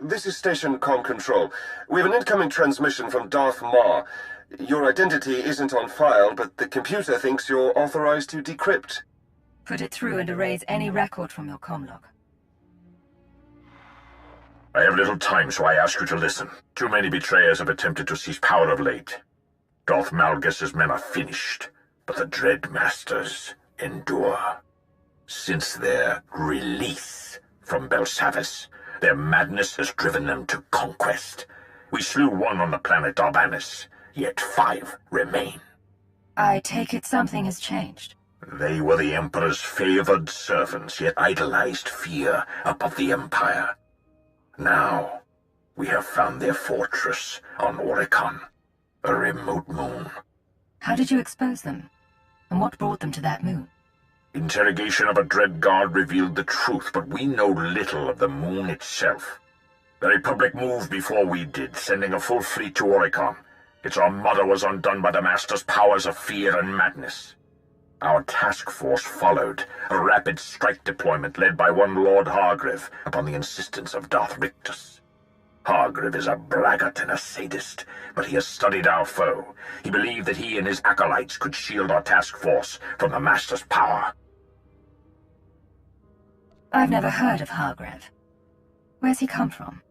This is Station Com Control. We have an incoming transmission from Darth Maw. Your identity isn't on file, but the computer thinks you're authorized to decrypt. Put it through and erase any record from your comlog. I have little time, so I ask you to listen. Too many betrayers have attempted to seize power of late. Darth Malgus's men are finished, but the Dread Masters endure. Since their release from Belsavis, their madness has driven them to conquest. We slew one on the planet Darbanis, yet 5 remain. I take it something has changed. They were the Emperor's favored servants, yet idolized fear above the Empire. Now, we have found their fortress on Oricon, a remote moon. How did you expose them? And what brought them to that moon? Interrogation of a Dread Guard revealed the truth, but we know little of the moon itself. The Republic moved before we did, sending a full fleet to Oricon. Its armada was undone by the Master's powers of fear and madness. Our task force followed, a rapid strike deployment led by one Lord Hargreave upon the insistence of Darth Rictus. Hargreave is a braggart and a sadist, but he has studied our foe. He believed that he and his acolytes could shield our task force from the Master's power. I've never heard of Hargreave. Where's he come from?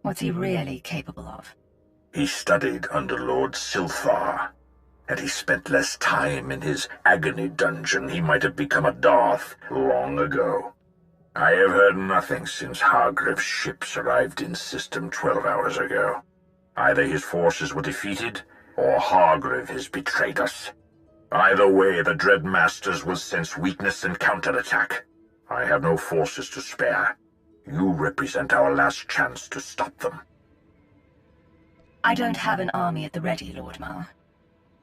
What's he really capable of? He studied under Lord SWTOR. Had he spent less time in his agony dungeon, he might have become a Darth long ago. I have heard nothing since Hargreave's ships arrived in System 12 hours ago. Either his forces were defeated, or Hargreave has betrayed us. Either way, the Dread Masters will sense weakness and counterattack. I have no forces to spare. You represent our last chance to stop them. I don't have an army at the ready, Lord Maw.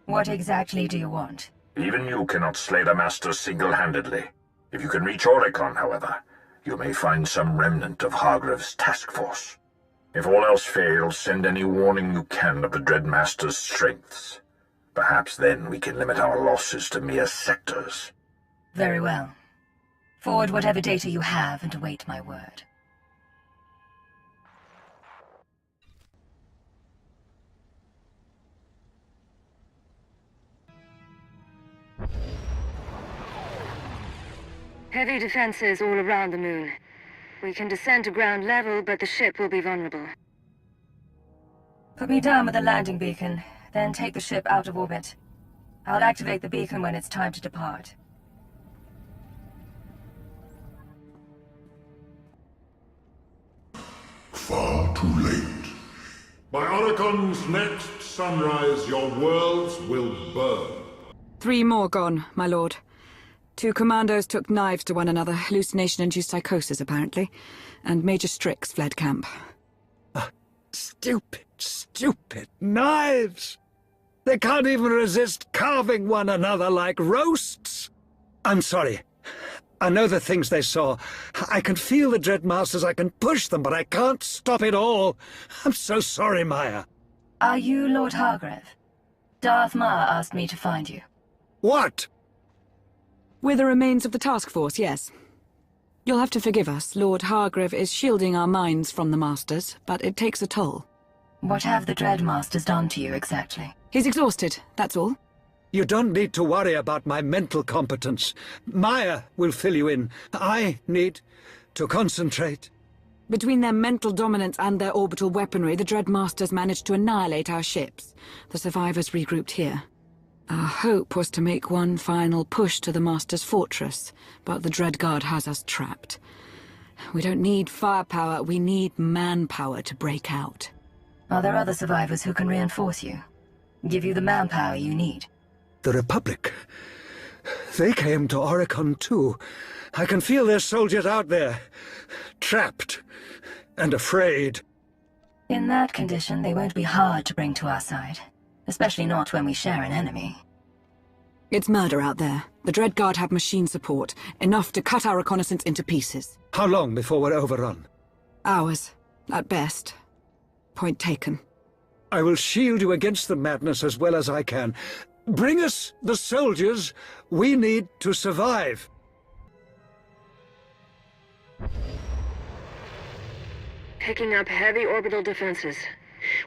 What exactly do you want? Even you cannot slay the Masters single-handedly. If you can reach Oricon, however, you may find some remnant of Hargreave's task force. If all else fails, send any warning you can of the Dread Master's strengths. Perhaps then we can limit our losses to mere sectors. Very well. Forward whatever data you have and await my word. Heavy defenses all around the moon. We can descend to ground level, but the ship will be vulnerable. Put me down with the landing beacon, then take the ship out of orbit. I'll activate the beacon when it's time to depart. Far too late. By Oricon's next sunrise, your worlds will burn. 3 more gone, my lord. 2 commandos took knives to one another, hallucination-induced psychosis, apparently, and Major Strix fled camp. Stupid knives! They can't even resist carving one another like roasts! I'm sorry. I know the things they saw. I can feel the Dread Masters, I can push them, but I can't stop it all. I'm so sorry, Maya. Are you Lord Hargreave? Darth Maw asked me to find you. What? We're the remains of the task force, yes. You'll have to forgive us. Lord Hargreave is shielding our minds from the Masters, but it takes a toll. What have the Dread Masters done to you exactly? He's exhausted, that's all. You don't need to worry about my mental competence. Maya will fill you in. I need to concentrate. Between their mental dominance and their orbital weaponry, the Dread Masters managed to annihilate our ships. The survivors regrouped here. Our hope was to make one final push to the Master's fortress, but the Dread Guard has us trapped. We don't need firepower, we need manpower to break out. Are there other survivors who can reinforce you? Give you the manpower you need? The Republic. They came to Oricon too. I can feel their soldiers out there, trapped and afraid. In that condition, they won't be hard to bring to our side. Especially not when we share an enemy. It's murder out there. The Dread Guard have machine support, enough to cut our reconnaissance into pieces. How long before we're overrun? Hours, at best. Point taken. I will shield you against the madness as well as I can. Bring us the soldiers we need to survive. Picking up heavy orbital defenses.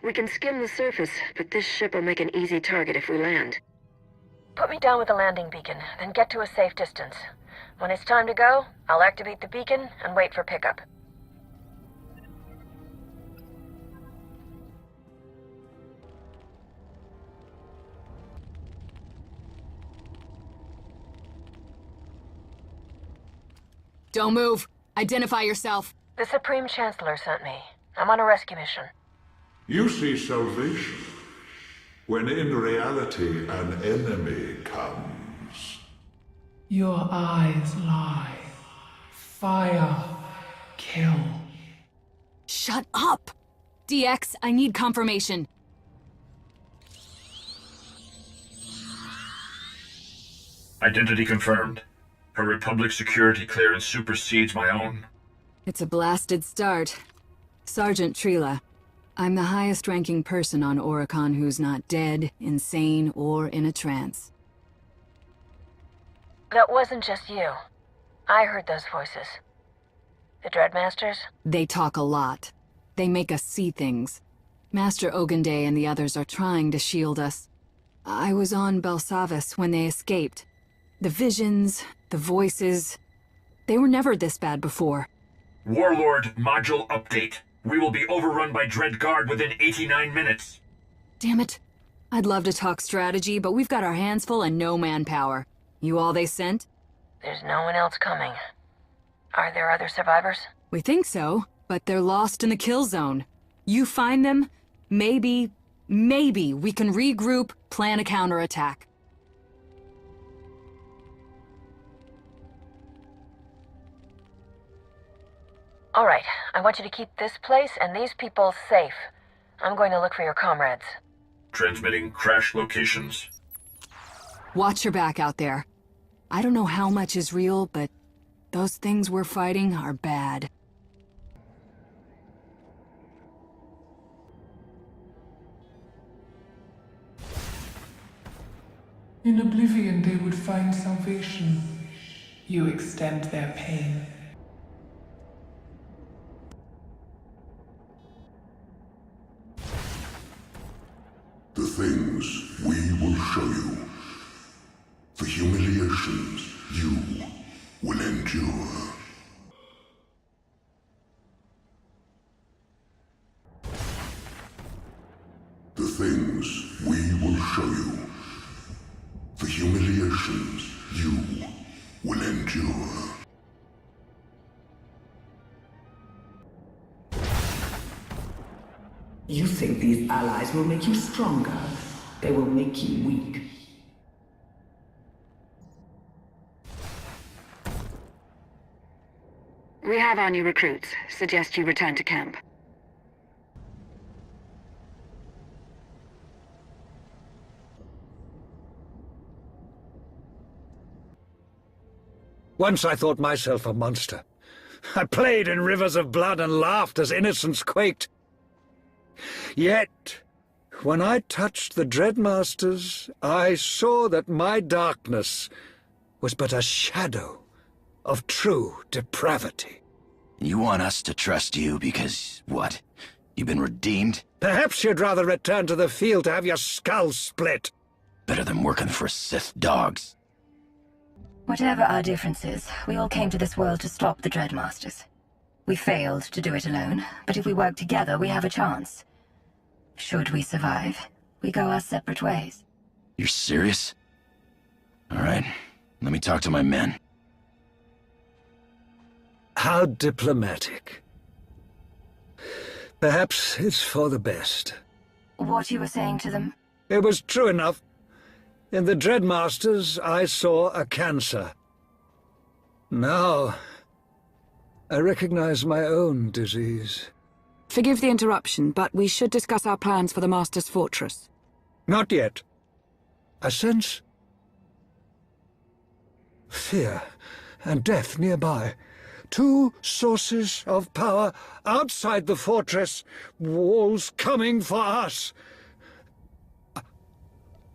We can skim the surface, but this ship will make an easy target if we land. Put me down with the landing beacon, then get to a safe distance. When it's time to go, I'll activate the beacon and wait for pickup. Don't move. Identify yourself. The Supreme Chancellor sent me. I'm on a rescue mission. You see salvation when in reality an enemy comes. Your eyes lie. Fire. Kill. Shut up! DX, I need confirmation. Identity confirmed. Her Republic security clearance supersedes my own. It's a blasted start. Sergeant Trila. I'm the highest-ranking person on Oricon who's not dead, insane, or in a trance. That wasn't just you. I heard those voices. The Dreadmasters? They talk a lot. They make us see things. Master Ogundei and the others are trying to shield us. I was on Belsavis when they escaped. The visions, the voices... They were never this bad before. Warlord module update. We will be overrun by Dread Guard within 89 minutes. Damn it. I'd love to talk strategy, but we've got our hands full and no manpower. You all they sent? There's no one else coming. Are there other survivors? We think so, but they're lost in the kill zone. You find them, maybe we can regroup, plan a counterattack. All right, I want you to keep this place and these people safe. I'm going to look for your comrades. Transmitting crash locations. Watch your back out there. I don't know how much is real, but those things we're fighting are bad. In oblivion they would find salvation. You extend their pain. The things we will show you. The humiliations you will endure. The things we will show you. The humiliations you will endure. You think these allies will make you stronger? They will make you weak. We have our new recruits. Suggest you return to camp. Once I thought myself a monster. I played in rivers of blood and laughed as innocence quaked. Yet, when I touched the Dreadmasters, I saw that my darkness was but a shadow of true depravity. You want us to trust you because, what? You've been redeemed? Perhaps you'd rather return to the field to have your skull split. Better than working for Sith dogs. Whatever our differences, we all came to this world to stop the Dreadmasters. We failed to do it alone, but if we work together, we have a chance. Should we survive, we go our separate ways. You're serious? All right, let me talk to my men. How diplomatic. Perhaps it's for the best. What you were saying to them? It was true enough. In the Dreadmasters, I saw a cancer. Now, I recognize my own disease. Forgive the interruption, but we should discuss our plans for the Master's Fortress. Not yet. I sense fear and death nearby. Two sources of power outside the fortress. Walls coming for us.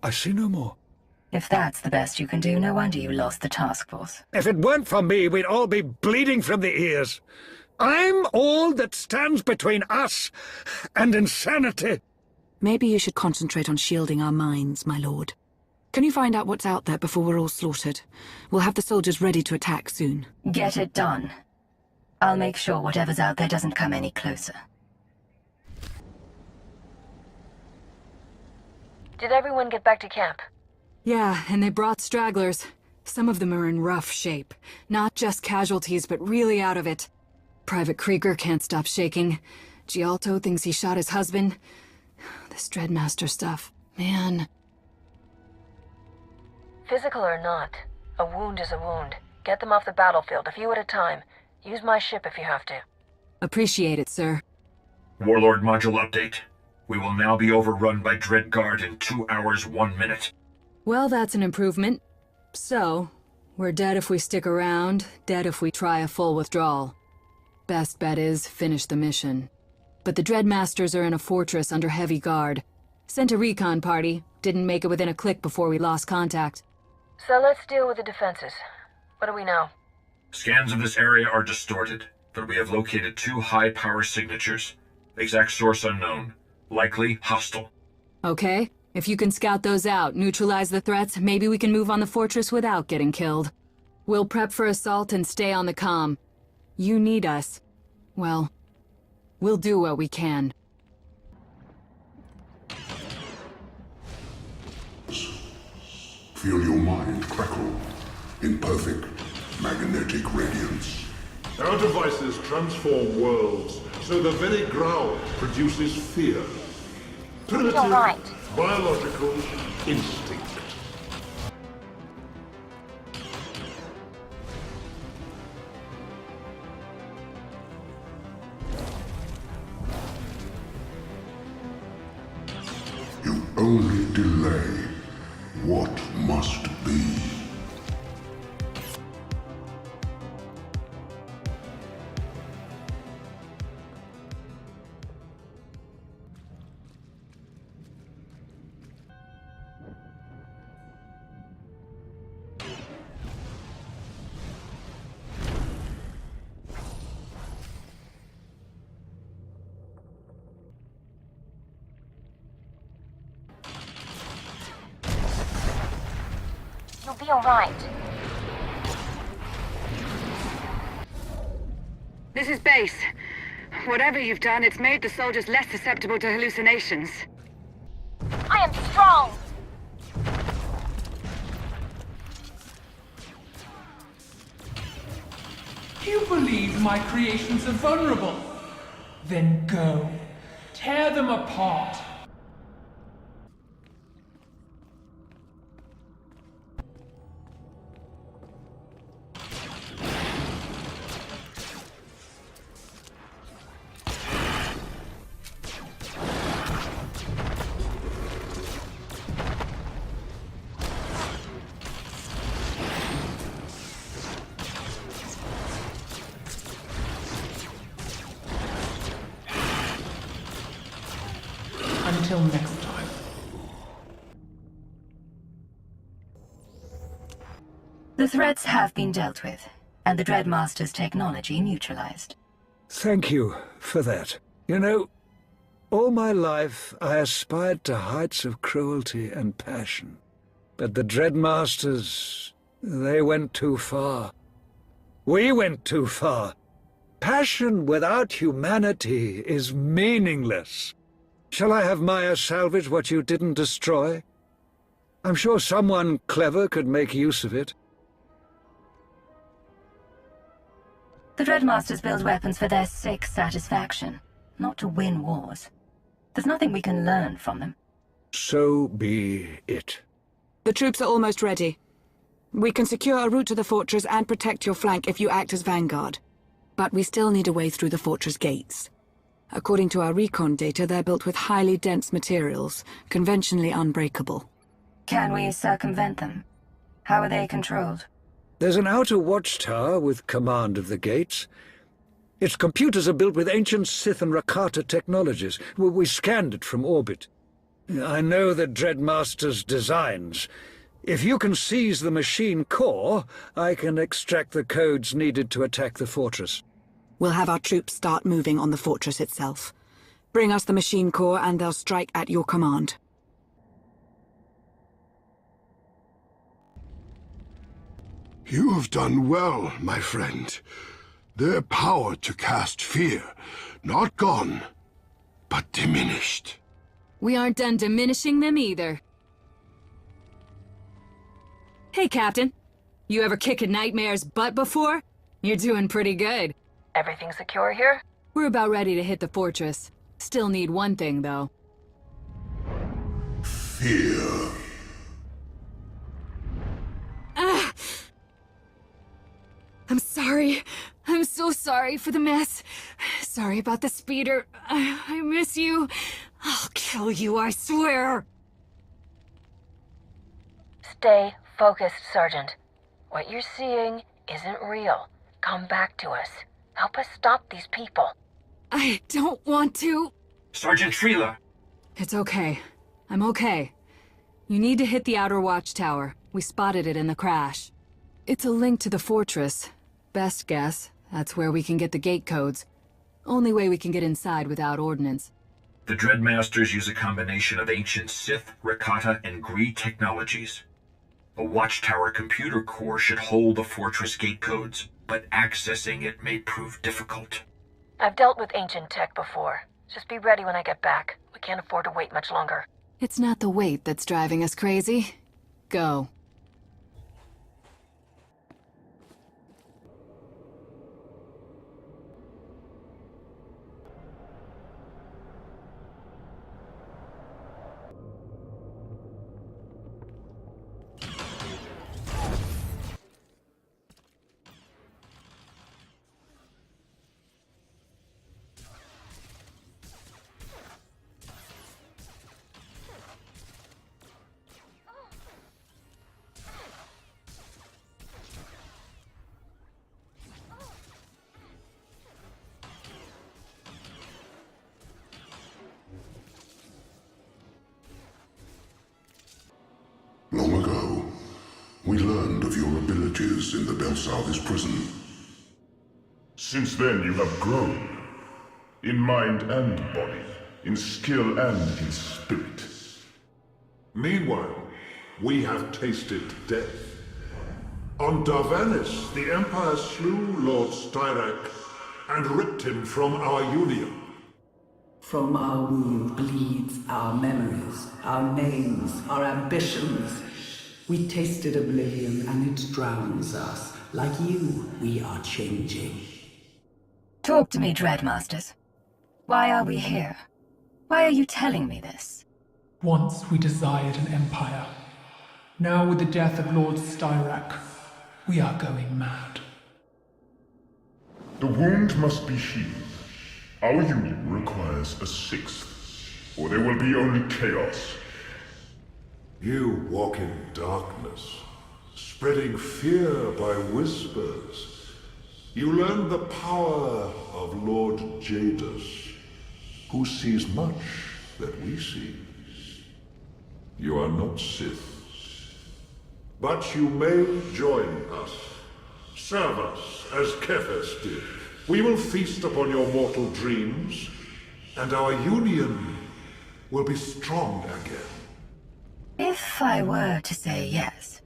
I see no more. If that's the best you can do, no wonder you lost the task force. If it weren't for me, we'd all be bleeding from the ears. I'm all that stands between us and insanity. Maybe you should concentrate on shielding our minds, my lord. Can you find out what's out there before we're all slaughtered? We'll have the soldiers ready to attack soon. Get it done. I'll make sure whatever's out there doesn't come any closer. Did everyone get back to camp? Yeah, and they brought stragglers. Some of them are in rough shape. Not just casualties, but really out of it. Private Krieger can't stop shaking. Gialto thinks he shot his husband. This Dreadmaster stuff, man. Physical or not, a wound is a wound. Get them off the battlefield, a few at a time. Use my ship if you have to. Appreciate it, sir. Warlord module update. We will now be overrun by Dreadguard in 2 hours, 1 minute. Well, that's an improvement. So, we're dead if we stick around, dead if we try a full withdrawal. Best bet is finish the mission. But the Dreadmasters are in a fortress under heavy guard. Sent a recon party, didn't make it within a click before we lost contact. So let's deal with the defenses. What do we know? Scans of this area are distorted, but we have located 2 high-power signatures. Exact source unknown. Likely hostile. Okay, if you can scout those out, neutralize the threats, maybe we can move on the fortress without getting killed. We'll prep for assault and stay on the comm. You need us. Well, we'll do what we can. Feel your mind crackle in perfect magnetic radiance. Our devices transform worlds, so the very ground produces fear. Primitive, biological instinct. You only delay what must be. You'll be alright. This is base. Whatever you've done, it's made the soldiers less susceptible to hallucinations. I am strong! You believe my creations are vulnerable? Then go. Tear them apart. Until next time. The threats have been dealt with, and the Dreadmaster's technology neutralized. Thank you for that. You know, all my life I aspired to heights of cruelty and passion. But the Dreadmasters, they went too far. We went too far. Passion without humanity is meaningless. Shall I have Maya salvage what you didn't destroy? I'm sure someone clever could make use of it. The Dreadmasters build weapons for their sick satisfaction, not to win wars. There's nothing we can learn from them. So be it. The troops are almost ready. We can secure a route to the fortress and protect your flank if you act as vanguard. But we still need a way through the fortress gates. According to our recon data, they're built with highly dense materials, conventionally unbreakable. Can we circumvent them? How are they controlled? There's an outer watchtower with command of the gates. Its computers are built with ancient Sith and Rakata technologies. We scanned it from orbit. I know the Dreadmaster's designs. If you can seize the machine core, I can extract the codes needed to attack the fortress. We'll have our troops start moving on the fortress itself. Bring us the machine core and they'll strike at your command. You have done well, my friend. Their power to cast fear, not gone, but diminished. We aren't done diminishing them either. Hey, Captain. You ever kick a nightmare's butt before? You're doing pretty good. Everything secure here? We're about ready to hit the fortress. Still need one thing, though. Fear. Ah! I'm sorry. I'm so sorry for the mess. Sorry about the speeder. I miss you. I'll kill you, I swear. Stay focused, Sergeant. What you're seeing isn't real. Come back to us. Help us stop these people. I don't want to. Sergeant Freela! It's okay. I'm okay. You need to hit the outer watchtower. We spotted it in the crash. It's a link to the fortress. Best guess, that's where we can get the gate codes. Only way we can get inside without ordnance. The Dreadmasters use a combination of ancient Sith, Rakata, and Gree technologies. A watchtower computer core should hold the fortress gate codes, but accessing it may prove difficult. I've dealt with ancient tech before. Just be ready when I get back. We can't afford to wait much longer. It's not the wait that's driving us crazy. Go. Long ago, we learned of your abilities in the Belsavis prison. Since then you have grown. In mind and body, in skill and in spirit. Meanwhile, we have tasted death. On Darvanis, the Empire slew Lord Styrak and ripped him from our Union. From our wound bleeds our memories, our names, our ambitions. We tasted oblivion and it drowns us. Like you, we are changing. Talk to me, Dreadmasters. Why are we here? Why are you telling me this? Once we desired an empire. Now with the death of Lord Styrak, we are going mad. The wound must be healed. Our union requires a sixth, or there will be only chaos. You walk in darkness, spreading fear by whispers. You learn the power of Lord Jadus, who sees much that we see. You are not Sith, but you may join us. Serve us as Kefes did. We will feast upon your mortal dreams, and our union will be strong again. If I were to say yes,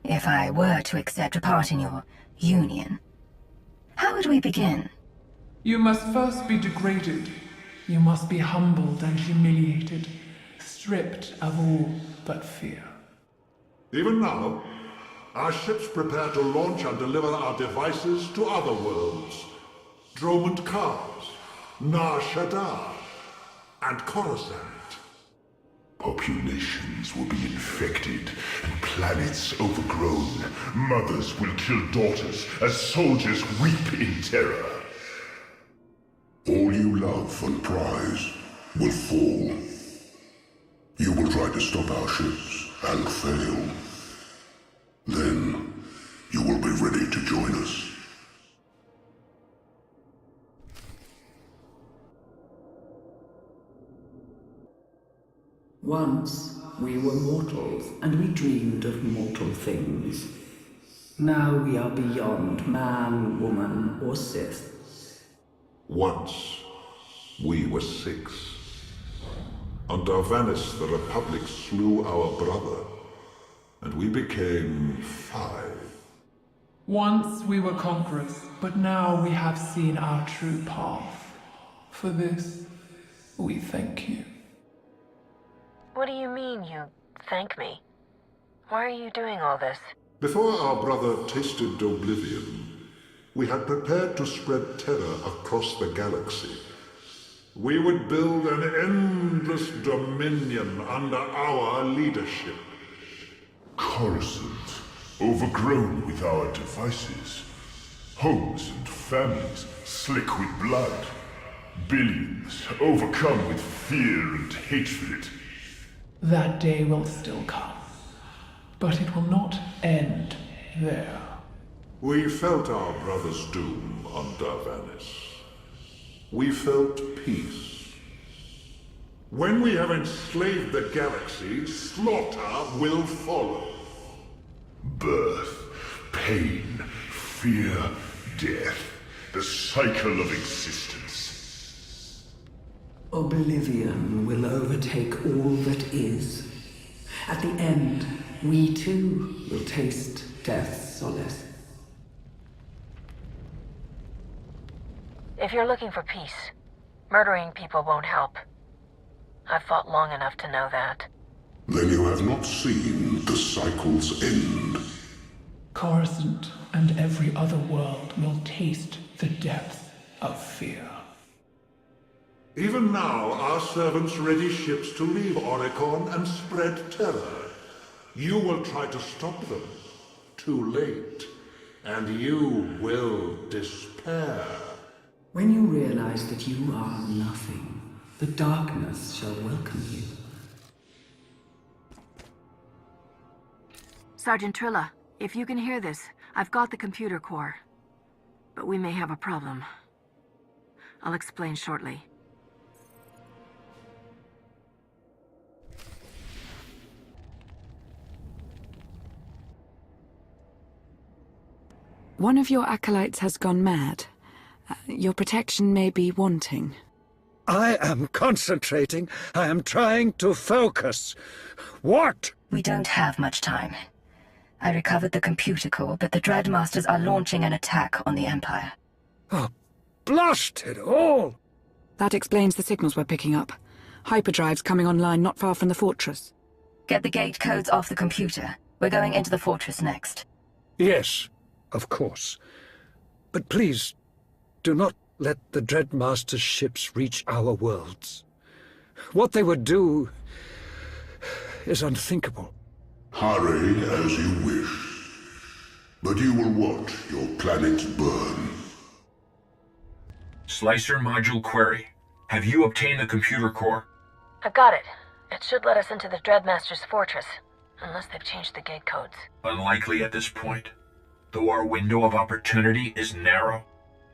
if I were to accept a part in your union, how would we begin? You must first be degraded. You must be humbled and humiliated, stripped of all but fear. Even now, our ships prepare to launch and deliver our devices to other worlds. Dromund Kars, Nar Shaddaa, and Coruscant. Populations will be infected, and planets overgrown. Mothers will kill daughters as soldiers weep in terror. All you love and prize will fall. You will try to stop our ships and fail. Then, you will be ready to join us. Once, we were mortals, and we dreamed of mortal things. Now we are beyond man, woman, or Sith. Once, we were 6. On Darvanis, the Republic slew our brother, and we became 5. Once we were conquerors, but now we have seen our true path. For this, we thank you. What do you mean, you thank me? Why are you doing all this? Before our brother tasted oblivion, we had prepared to spread terror across the galaxy. We would build an endless dominion under our leadership. Coruscant, overgrown with our devices. Homes and families slick with blood. Billions overcome with fear and hatred. That day will still come, but it will not end there. We felt our brother's doom on Darvanis. We felt peace. When we have enslaved the galaxy, slaughter will follow. Birth, pain, fear, death. The cycle of existence. Oblivion will overtake all that is. At the end, we too will taste death's solace. If you're looking for peace, murdering people won't help. I've fought long enough to know that. Then you have not seen the cycle's end. Coruscant and every other world will taste the depth of fear. Even now, our servants ready ships to leave Oricon and spread terror. You will try to stop them. Too late. And you will despair. When you realize that you are nothing, the darkness shall welcome you. Sergeant Trilla, if you can hear this, I've got the computer core. But we may have a problem. I'll explain shortly. One of your acolytes has gone mad. Your protection may be wanting. I am concentrating. I am trying to focus. What? We don't have much time. I recovered the computer core, but the Dreadmasters are launching an attack on the Empire. Oh, blast it all! That explains the signals we're picking up. Hyperdrives coming online not far from the fortress. Get the gate codes off the computer. We're going into the fortress next. Yes, of course. But please, do not let the Dreadmaster's ships reach our worlds. What they would do is unthinkable. Hurry as you wish. But you will watch your planets burn. Slicer module query. Have you obtained the computer core? I've got it. It should let us into the Dreadmaster's fortress, unless they've changed the gate codes. Unlikely at this point, though our window of opportunity is narrow.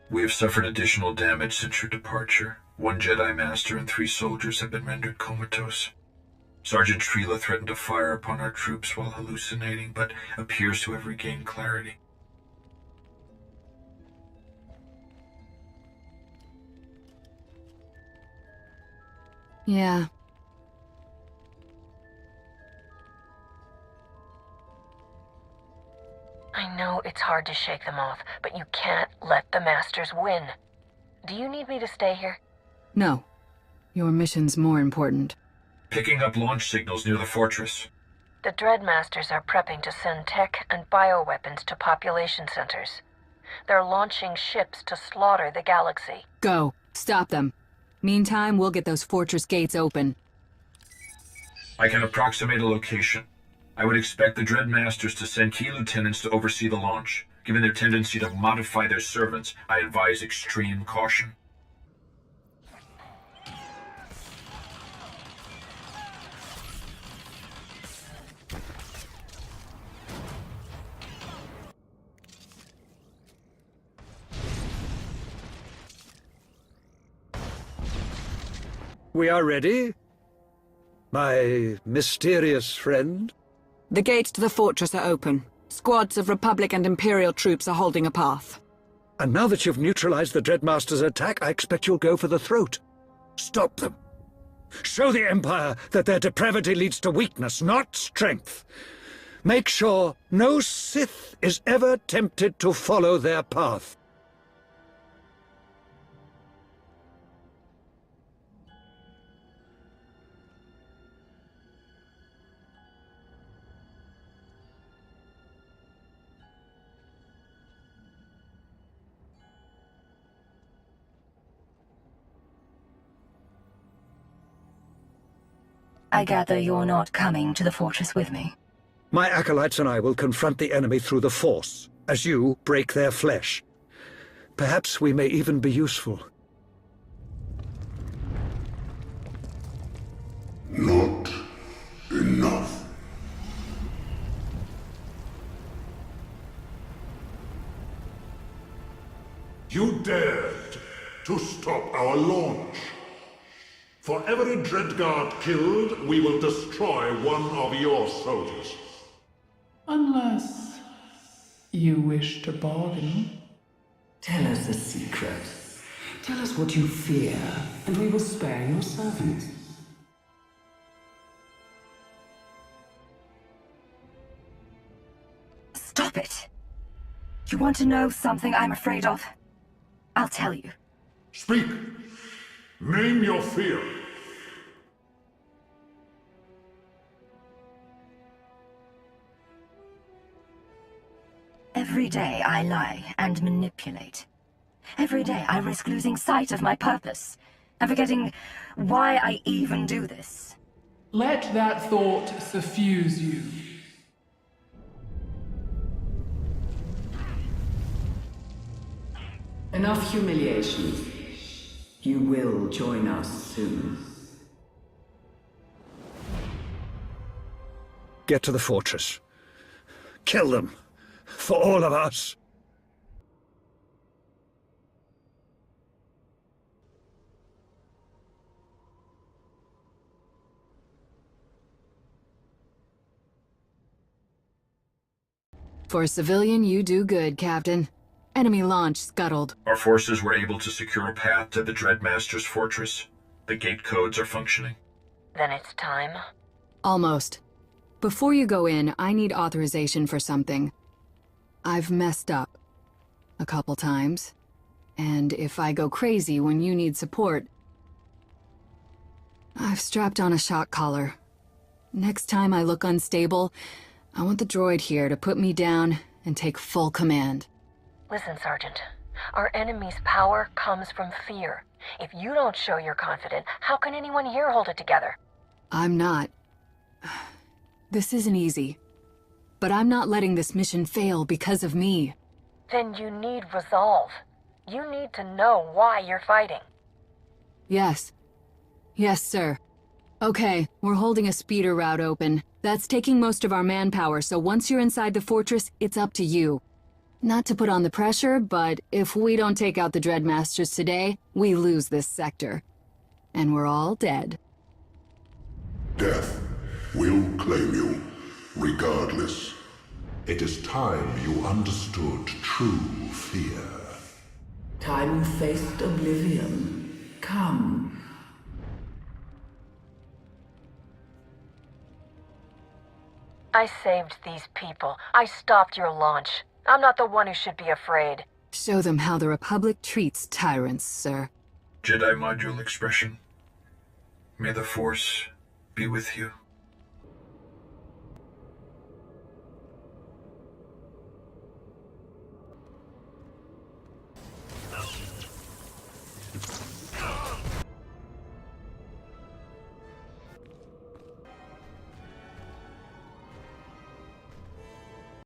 We have suffered additional damage since your departure. 1 Jedi Master and 3 soldiers have been rendered comatose. Sergeant Trilla threatened to fire upon our troops while hallucinating, but appears to have regained clarity. Yeah. I know it's hard to shake them off, but you can't let the Masters win. Do you need me to stay here? No. Your mission's more important. Picking up launch signals near the fortress. The Dreadmasters are prepping to send tech and bioweapons to population centers. They're launching ships to slaughter the galaxy. Go. Stop them. Meantime, we'll get those fortress gates open. I can approximate a location. I would expect the Dreadmasters to send key lieutenants to oversee the launch. Given their tendency to modify their servants, I advise extreme caution. We are ready, my mysterious friend. The gates to the fortress are open. Squads of Republic and Imperial troops are holding a path. And now that you've neutralized the Dreadmaster's attack, I expect you'll go for the throat. Stop them. Show the Empire that their depravity leads to weakness, not strength. Make sure no Sith is ever tempted to follow their path. I gather you're not coming to the fortress with me. My acolytes and I will confront the enemy through the Force, as you break their flesh. Perhaps we may even be useful. Not enough. You dared to stop our launch. For every Dreadguard killed, we will destroy one of your soldiers. Unless you wish to bargain. Tell us a secret. Tell us what you fear, and we will spare your servants. Stop it! You want to know something I'm afraid of? I'll tell you. Speak! Name your fear! Every day I lie and manipulate. Every day I risk losing sight of my purpose and forgetting why I even do this. Let that thought suffuse you. Enough humiliations. You will join us soon. Get to the fortress. Kill them. For all of us. For a civilian, you do good, Captain. Enemy launch scuttled. Our forces were able to secure a path to the Dreadmaster's fortress. The gate codes are functioning. Then it's time. Almost. Before you go in, I need authorization for something. I've messed up. A couple times. And if I go crazy when you need support... I've strapped on a shock collar. Next time I look unstable, I want the droid here to put me down and take full command. Listen, Sergeant. Our enemy's power comes from fear. If you don't show you're confident, how can anyone here hold it together? I'm not. This isn't easy. But I'm not letting this mission fail because of me. Then you need resolve. You need to know why you're fighting. Yes. Yes, sir. Okay, we're holding a speeder route open. That's taking most of our manpower, so once you're inside the fortress, it's up to you. Not to put on the pressure, but if we don't take out the Dreadmasters today, we lose this sector. And we're all dead. Death will claim you, regardless. It is time you understood true fear. Time you faced oblivion. Come. I saved these people. I stopped your launch. I'm not the one who should be afraid. Show them how the Republic treats tyrants, sir. Jedi module expression. May the Force be with you.